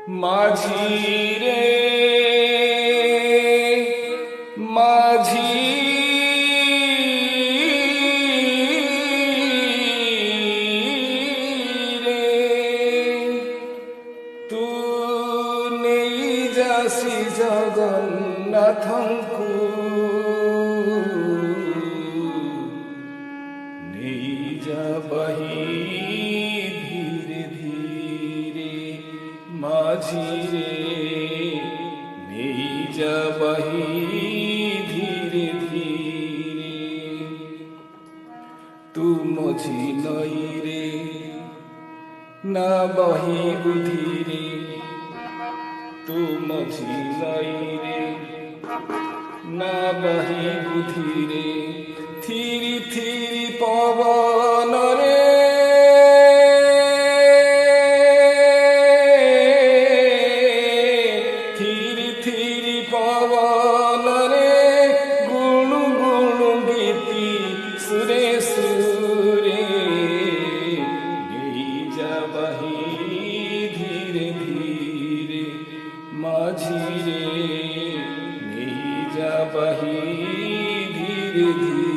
माझी रे माझी रे तू नहीं जासी जगन्नाथंकु नहीं जा बही धीरे धीरे माझी रे नहीं जा बही धीरे धीरे तू मझी नई रे ना बही बुधीरे तू मझी नई रे ना बही बुधीरे थीरी थीरी पवन रे थीरी थीरी पवन रे गुणु गुणु गीति सुरे सुरे नहीं जा बही धीरे धीरे माझी रे नहीं जा बही धीरे धीरे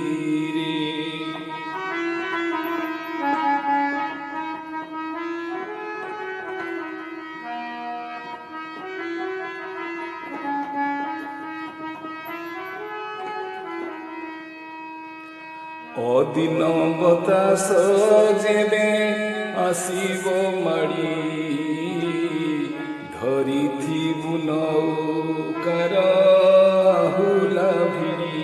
অদিন বতাস যেবে আসিব মাড়ি ধরিথিবু নৌকার হুলা ভিড়ি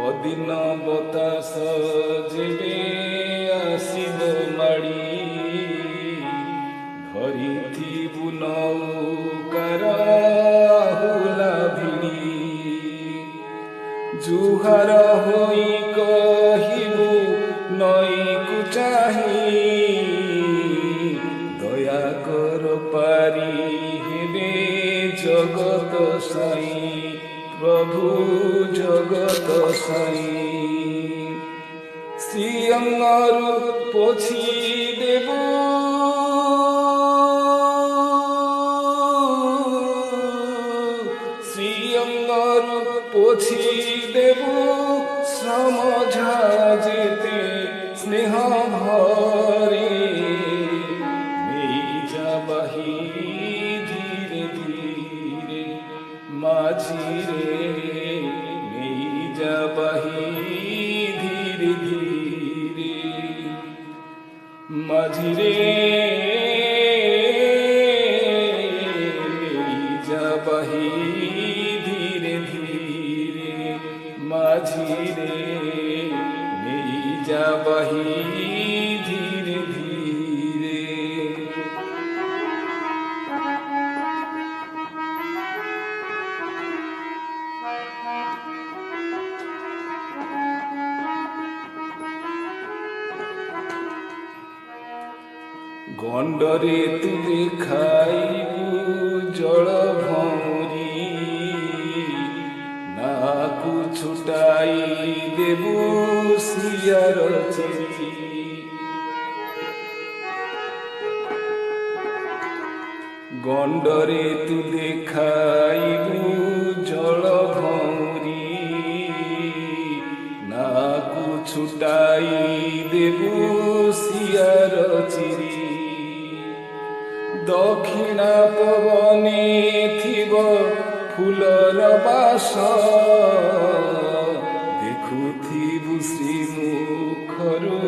অদিন বতাস যেবে আসিব মাড়ি ধরিথিবু নৌকার जुहार होई कहिबु नईकु चाही दया कर पारी हेबे जगत साई प्रभु जगत साई श्री अंगारु पोछि देबु श्री अंगारु पोछि देबु समझा जेते स्नेह भरे नहीं जा बही धीरे धीरे माझी रे नहीं जा बही धीरे धीरे माझी रे नहीं जा बही माझी रे नहीं जा बही धीरे धीरे गंडरे तू देखाइबु जल भौरी नाकु छुटाई देबु सियार चिरी गंडरे तू देखाइबु जल भौरी नाकु छुटाई देबु सियार चिरी दक्षिणा पवने थिब फूलर बास देखुथिबु श्रीमुखरु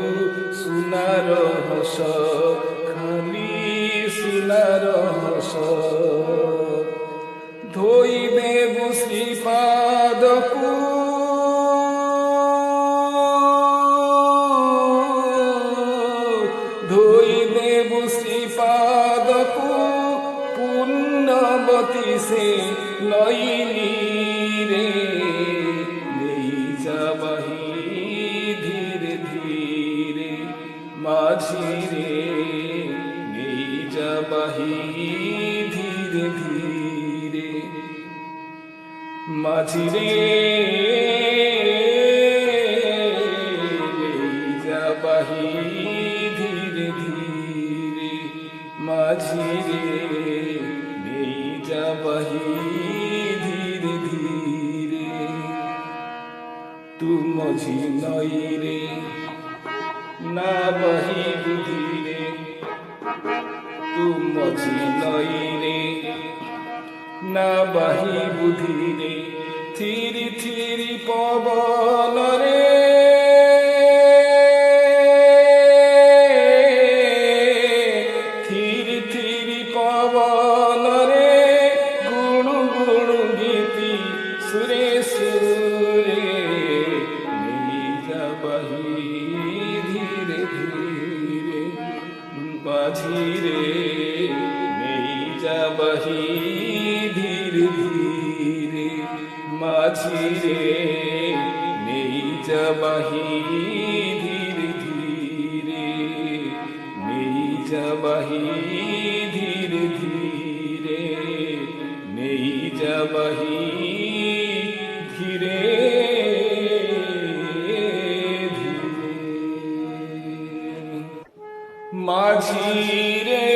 सुनार हस खाली सुनार हस धोई देबु श्रीपादकु धोई देबु श्रीपादकु पुण्यवती से नईनी रे नहीं जा बही धीरे धीरे माझी रे नहीं जा बही धीरे धीरे माझी रे नहीं जा যাবাহি ধীরে ধীরে মাঝি রে নেই যাবাহি ধীরে ধীরে তু মঝি নই রে না বাহি বুধি রে তু মঝি নই রে না বাহি বুধি রে থিরি থিরি পবন রে থিরি থিরি পবন রে গুণু গুণু গীতি সুরে সুরে নেই যাবাহি ধীরে ধীরে মাঝি রে নেই যাবাহি ধীরে ধীরে মাঝি রে নেই যাবাহি ধীরে ধীরে নেই যাবাহি ধীরে ধীরে নেই যাবাহি ধীরে ধীরে মাঝি রে